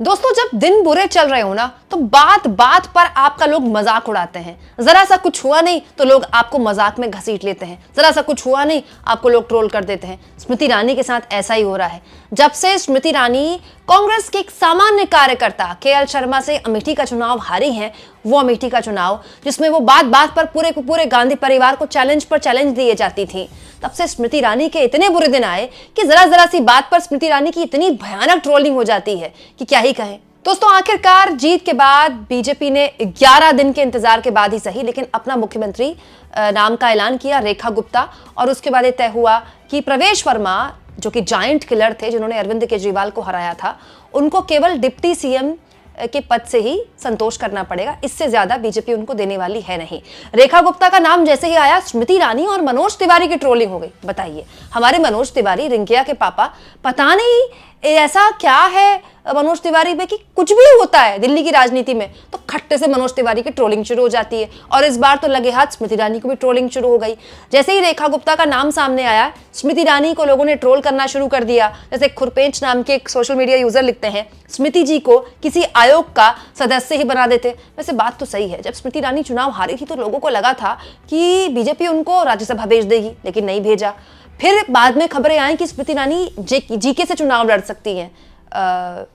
दोस्तों, जब दिन बुरे चल रहे हो ना तो बात बात पर आपका लोग मजाक उड़ाते हैं। जरा सा कुछ हुआ नहीं तो लोग आपको मजाक में घसीट लेते हैं, जरा सा कुछ हुआ नहीं आपको लोग ट्रोल कर देते हैं। स्मृति ईरानी के साथ ऐसा ही हो रहा है। जब से स्मृति ईरानी कांग्रेस के एक सामान्य कार्यकर्ता केएल शर्मा से अमेठी का चुनाव हारी हैं, वो अमेठी का चुनाव जिसमें वो बात बात पर पूरे गांधी परिवार को चैलेंज पर चैलेंज दिए जाती थी, तब से स्मृति ईरानी के इतने बुरे दिन आए कि जरा जरा सी बात पर स्मृति ईरानी की इतनी भयानक ट्रोलिंग हो जाती है कि क्या ही कहें। दोस्तों, आखिरकार जीत के बाद बीजेपी ने 11 दिन के इंतजार के बाद ही सही लेकिन अपना मुख्यमंत्री नाम का ऐलान किया, रेखा गुप्ता। और उसके बाद ये तय हुआ कि प्रवेश वर्मा जो कि जायंट किलर थे, जिन्होंने अरविंद केजरीवाल को हराया था, उनको केवल डिप्टी सीएम के पद से ही संतोष करना पड़ेगा। इससे ज्यादा बीजेपी उनको देने वाली है नहीं। रेखा गुप्ता का नाम जैसे ही आया, स्मृति ईरानी और मनोज तिवारी की ट्रोलिंग हो गई। बताइए, हमारे मनोज तिवारी, रिंकिया के पापा, पता नहीं ऐसा क्या है मनोज तिवारी में कि कुछ भी होता है दिल्ली की राजनीति में तो खट्टे से मनोज तिवारी की ट्रोलिंग शुरू हो जाती है। और इस बार तो लगे हाथ स्मृति ईरानी को भी ट्रोलिंग शुरू हो गई। जैसे ही रेखा गुप्ता का नाम सामने आया, स्मृति ईरानी को लोगों ने ट्रोल करना शुरू कर दिया। जैसे खुरपेंच नाम के एक सोशल मीडिया यूजर लिखते हैं, स्मृति जी को किसी आयोग का सदस्य ही बना देते। वैसे बात तो सही है, जब स्मृति ईरानी चुनाव हारी थी तो लोगों को लगा था कि बीजेपी उनको राज्यसभा भेज देगी, लेकिन नहीं भेजा। फिर बाद में खबरें आई कि स्मृति ईरानी जीके से चुनाव लड़ सकती हैं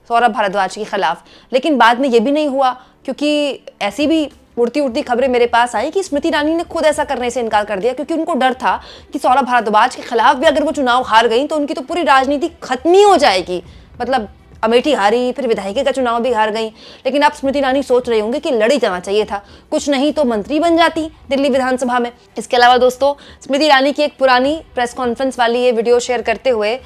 सौरभ भारद्वाज के खिलाफ, लेकिन बाद में ये भी नहीं हुआ क्योंकि ऐसी भी उड़ती उड़ती खबरें मेरे पास आई कि स्मृति ईरानी ने खुद ऐसा करने से इनकार कर दिया क्योंकि उनको डर था कि सौरभ भारद्वाज के खिलाफ भी अगर वो चुनाव हार गई तो उनकी तो पूरी राजनीति खत्म ही हो जाएगी। मतलब अमेठी हारी, फिर विधायकी का चुनाव भी हार गई। लेकिन अब स्मृति ईरानी सोच रहे होंगे कि लड़ी जाना चाहिए था, कुछ नहीं तो मंत्री बन जाती दिल्ली विधानसभा में। इसके अलावा दोस्तों, स्मृति ईरानी की एक पुरानी प्रेस कॉन्फ्रेंस वाली ये वीडियो शेयर करते हुए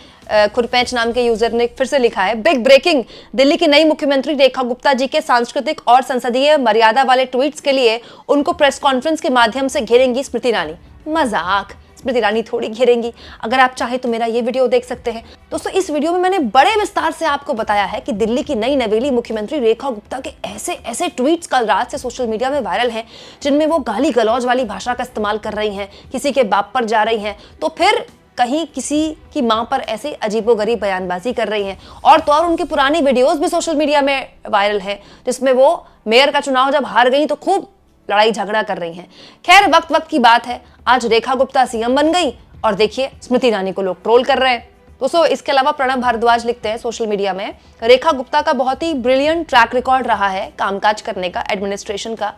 खुरपेंच नाम के यूजर ने फिर से लिखा है, बिग ब्रेकिंग, दिल्ली की नई मुख्यमंत्री रेखा गुप्ता जी के सांस्कृतिक और संसदीय मर्यादा वाले ट्वीट्स के लिए उनको प्रेस कॉन्फ्रेंस के माध्यम से घेरेंगी स्मृति ईरानी। मजाक, स्मृति ईरानी थोड़ी घेरेंगी। अगर आप चाहे तो मेरा ये वीडियो देख सकते हैं। दोस्तों, इस वीडियो में मैंने बड़े विस्तार से आपको बताया है कि दिल्ली की नई नवेली मुख्यमंत्री रेखा गुप्ता के ऐसे ऐसे ट्वीट्स कल रात से सोशल मीडिया में वायरल हैं जिनमें वो गाली गलौज वाली भाषा का इस्तेमाल कर रही हैं, किसी के बाप पर जा रही हैं, तो फिर कहीं किसी की मां पर ऐसे अजीबोगरीब बयानबाजी कर रही हैं। और तो और उनकी पुरानी वीडियोस भी सोशल मीडिया में वायरल है जिसमें वो मेयर का चुनाव जब हार गई तो खूब लड़ाई झगड़ा कर रही हैं। खैर, वक्त वक्त की बात है, आज रेखा गुप्ता सीएम बन गई और देखिए स्मृति ईरानी को लोग ट्रोल कर रहे हैं। दोस्तों, इसके अलावा प्रणब भारद्वाज लिखते हैं सोशल मीडिया में, रेखा गुप्ता का बहुत ही ब्रिलियंट ट्रैक रिकॉर्ड रहा है कामकाज करने का, एडमिनिस्ट्रेशन का।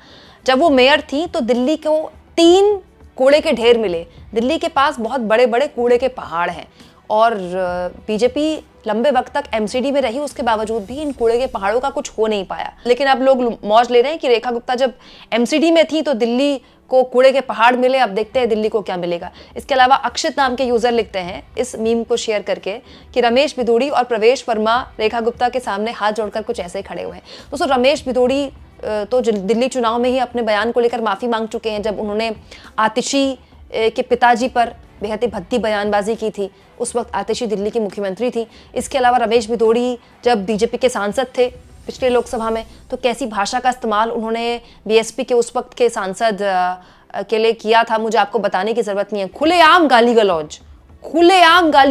जब वो मेयर थी तो दिल्ली को 3 कूड़े के ढेर मिले। दिल्ली के पास बहुत बड़े बड़े कूड़े के पहाड़ हैं और बीजेपी लंबे वक्त तक एमसीडी में रही, उसके बावजूद भी इन कूड़े के पहाड़ों का कुछ हो नहीं पाया। लेकिन अब लोग मौज ले रहे हैं कि रेखा गुप्ता जब एमसीडी में थी तो दिल्ली को कूड़े के पहाड़ मिले, अब देखते हैं दिल्ली को क्या मिलेगा। इसके अलावा अक्षित नाम के यूजर लिखते हैं इस मीम को शेयर करके कि रमेश बिदूड़ी और प्रवेश वर्मा रेखा गुप्ता के सामने हाथ जोड़कर कुछ ऐसे खड़े हुए हैं। दोस्तों, रमेश बिदूड़ी तो दिल्ली चुनाव में ही अपने बयान को लेकर माफी मांग चुके हैं जब उन्होंने आतिशी के पिताजी पर बेहद ही भद्दी बयानबाजी की थी। उस वक्त आतिशी दिल्ली की मुख्यमंत्री थी। इसके अलावा रमेश बिदूड़ी जब बीजेपी के सांसद थे पिछले लोकसभा में तो कैसी भाषा का इस्तेमाल उन्होंने बीएसपी के उस वक्त के सांसद के लिए किया था, मुझे आपको बताने की जरूरत नहीं है। खुलेआम गाली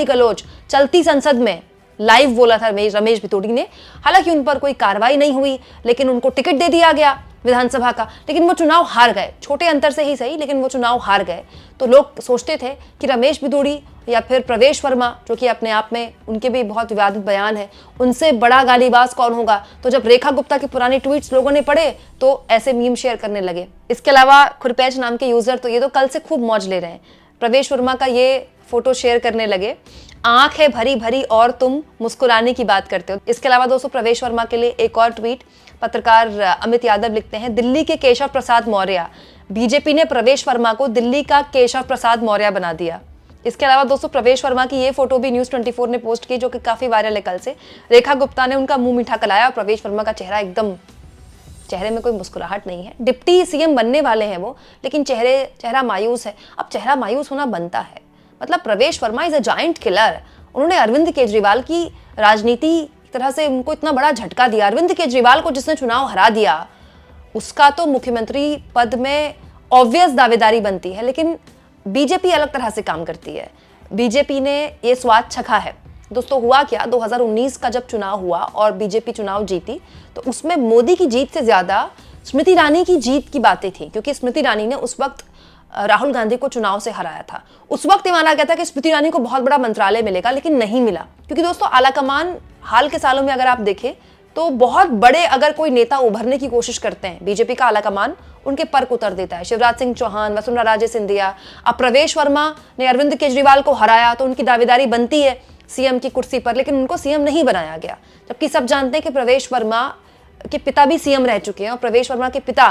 गलौज चलती संसद में लाइव बोला था रमेश बिदूड़ी ने। हालांकि उन पर कोई कार्रवाई नहीं हुई, लेकिन उनको टिकट दे दिया गया विधानसभा का, लेकिन वो चुनाव हार गए। छोटे अंतर से ही सही, लेकिन वो चुनाव हार गए। तो लोग सोचते थे कि रमेश बिदूड़ी या फिर प्रवेश वर्मा, जो कि अपने आप में उनके भी बहुत विवादित बयान है, उनसे बड़ा गालीबाज कौन होगा। तो जब रेखा गुप्ता के पुराने ट्वीट्स लोगों ने पढ़े तो ऐसे मीम शेयर करने लगे। इसके अलावा खुरपेच नाम के यूजर तो ये तो कल से खूब मौज ले रहे हैं। प्रवेश वर्मा का ये फोटो शेयर करने लगे, आंख है भरी भरी और तुम मुस्कुराने की बात करते हो। इसके अलावा दोस्तों, प्रवेश वर्मा के लिए एक और ट्वीट पत्रकार अमित यादव लिखते हैं, दिल्ली के केशव प्रसाद मौर्य, बीजेपी ने प्रवेश वर्मा को दिल्ली का केशव प्रसाद मौर्य बना दिया। इसके अलावा दोस्तों, प्रवेश वर्मा की ये फोटो भी न्यूज़ 24 ने पोस्ट की जो कि काफी वायरल है कल से। रेखा गुप्ता ने उनका मुंह मीठा कराया और प्रवेश वर्मा का चेहरा एकदम, चेहरे में कोई मुस्कुराहट नहीं है। डिप्टी सीएम बनने वाले हैं वो, लेकिन चेहरा मायूस है। अब चेहरा मायूस होना बनता है, मतलब प्रवेश Verma is a giant killer. उन्होंने अरविंद केजरीवाल की राजनीति तरह से उनको इतना बड़ा झटका दिया। अरविंद केजरीवाल को जिसने चुनाव हरा दिया उसका तो मुख्यमंत्री पद में ऑब्वियस दावेदारी बनती है, लेकिन बीजेपी अलग तरह से काम करती है। बीजेपी ने ये स्वाद चखा है दोस्तों हुआ क्या, 2019 का जब चुनाव हुआ और बीजेपी चुनाव जीती, तो उसमें मोदी की जीत से ज्यादा स्मृति ईरानी की जीत की बातें थी, क्योंकि स्मृति ईरानी ने उस वक्त राहुल गांधी को चुनाव से हराया था। उस वक्त ये माना गया था कि स्मृति ईरानी को बहुत बड़ा मंत्रालय मिलेगा, लेकिन नहीं मिला, क्योंकि दोस्तों आलाकमान हाल के सालों में अगर आप देखें तो बहुत बड़े अगर कोई नेता उभरने की कोशिश करते हैं, बीजेपी का आलाकमान उनके पर उतर देता है। शिवराज सिंह चौहान, वसुंधरा राजे सिंधिया, अब प्रवेश वर्मा ने अरविंद केजरीवाल को हराया तो उनकी दावेदारी बनती है सीएम की कुर्सी पर, लेकिन उनको सीएम नहीं बनाया गया, जबकि सब जानते हैं कि प्रवेश वर्मा के पिता भी सीएम रह चुके हैं। और प्रवेश वर्मा के पिता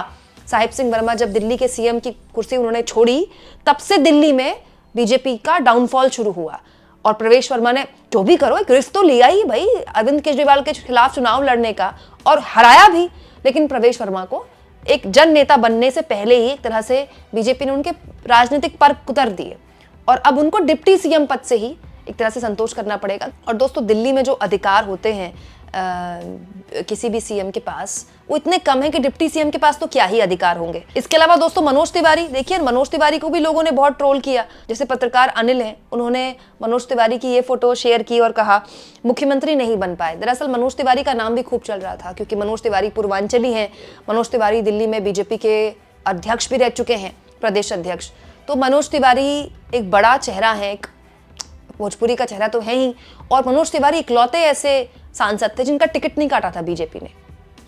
साहिब सिंह वर्मा जब दिल्ली के सीएम की कुर्सी उन्होंने छोड़ी, तब से दिल्ली में बीजेपी का डाउनफॉल शुरू हुआ। और प्रवेश वर्मा ने जो भी करो एक रिस्क तो लिया ही भाई अरविंद केजरीवाल के खिलाफ चुनाव लड़ने का, और हराया भी, लेकिन प्रवेश वर्मा को एक जन नेता बनने से पहले ही एक तरह से बीजेपी ने उनके राजनीतिक पर उतर दिए, और अब उनको डिप्टी सीएम पद से ही एक तरह से संतोष करना पड़ेगा। और दोस्तों दिल्ली में जो अधिकार होते हैं किसी भी सीएम के पास, वो इतने कम है कि डिप्टी सीएम के पास तो क्या ही अधिकार होंगे। इसके अलावा दोस्तों मनोज तिवारी, देखिए मनोज तिवारी को भी लोगों ने बहुत ट्रोल किया। जैसे पत्रकार अनिल हैं, उन्होंने मनोज तिवारी की ये फोटो शेयर की और कहा मुख्यमंत्री नहीं बन पाए। दरअसल मनोज तिवारी का नाम भी खूब चल रहा था, क्योंकि मनोज तिवारी पूर्वांचली हैं। मनोज तिवारी दिल्ली में बीजेपी के अध्यक्ष भी रह चुके हैं, प्रदेश अध्यक्ष। तो मनोज तिवारी एक बड़ा चेहरा है, एक भोजपुरी का चेहरा तो है ही, और मनोज तिवारी इकलौते ऐसे सांसद थे जिनका टिकट नहीं काटा था बीजेपी ने।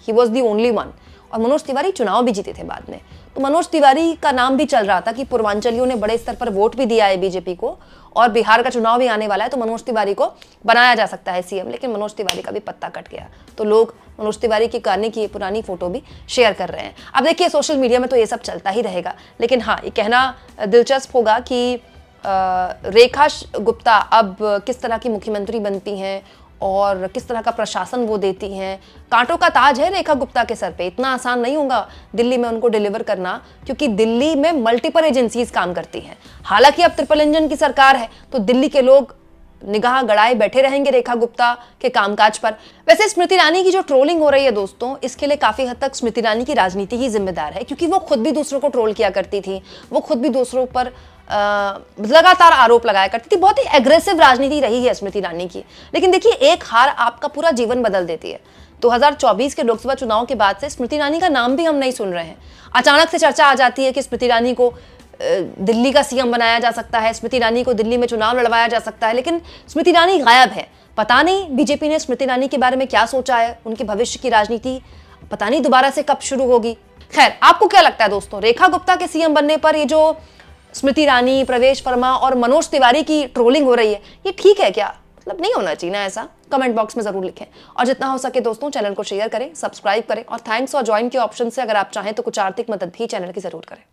He was the only one. और मनोज तिवारी चुनाव भी जीते थे बाद में। तो मनोज तिवारी का नाम भी चल रहा था कि पूर्वांचलियों ने बड़े स्तर पर वोट भी दिया है बीजेपी को, और बिहार का चुनाव भी आने वाला है, तो मनोज तिवारी को बनाया जा सकता है सीएम। लेकिन मनोज तिवारी का भी पत्ता कट गया, तो लोग मनोज तिवारी की गाने की पुरानी फोटो भी शेयर कर रहे हैं। अब देखिए सोशल मीडिया में तो ये सब चलता ही रहेगा, लेकिन हाँ ये कहना दिलचस्प होगा कि रेखा गुप्ता अब किस तरह की मुख्यमंत्री बनती हैं और किस तरह का प्रशासन वो देती हैं। कांटों का ताज है रेखा गुप्ता के सर पे, इतना आसान नहीं होगा दिल्ली में उनको डिलीवर करना, क्योंकि दिल्ली में मल्टीपल एजेंसीज काम करती हैं। हालांकि अब ट्रिपल इंजन की सरकार है, तो दिल्ली के लोग निगाह गड़ाए बैठे रहेंगे रेखा गुप्ता के कामकाज पर। वैसे स्मृति ईरानी की जो ट्रोलिंग हो रही है दोस्तों, इसके लिए काफी हद तक स्मृति ईरानी की राजनीति ही जिम्मेदार है, क्योंकि वो खुद भी दूसरों को ट्रोल किया करती थी, वो खुद भी दूसरों पर लगातार आरोप लगाया करती थी। बहुत ही एग्रेसिव राजनीति रही है स्मृति ईरानी की। लेकिन देखिए एक हार आपका पूरा जीवन बदल देती है। 2024 के लोकसभा चुनाव के बाद से स्मृति ईरानी का नाम भी हम नहीं सुन रहे हैं। अचानक से चर्चा आ जाती है कि स्मृति ईरानी को दिल्ली का सीएम बनाया जा सकता है, स्मृति ईरानी को दिल्ली में चुनाव लड़वाया जा सकता है, लेकिन स्मृति ईरानी गायब है। पता नहीं बीजेपी ने स्मृति ईरानी के बारे में क्या सोचा है, उनके भविष्य की राजनीति पता नहीं दोबारा से कब शुरू होगी। खैर आपको क्या लगता है दोस्तों, रेखा गुप्ता के सीएम बनने पर ये जो स्मृति ईरानी, प्रवेश वर्मा और मनोज तिवारी की ट्रोलिंग हो रही है, ये ठीक है क्या? मतलब नहीं होना चाहिए ना ऐसा? कमेंट बॉक्स में जरूर लिखें, और जितना हो सके दोस्तों चैनल को शेयर करें, सब्सक्राइब करें, और थैंक्स और ज्वाइन के ऑप्शन से अगर आप चाहें तो कुछ आर्थिक मदद भी चैनल की जरूर करें।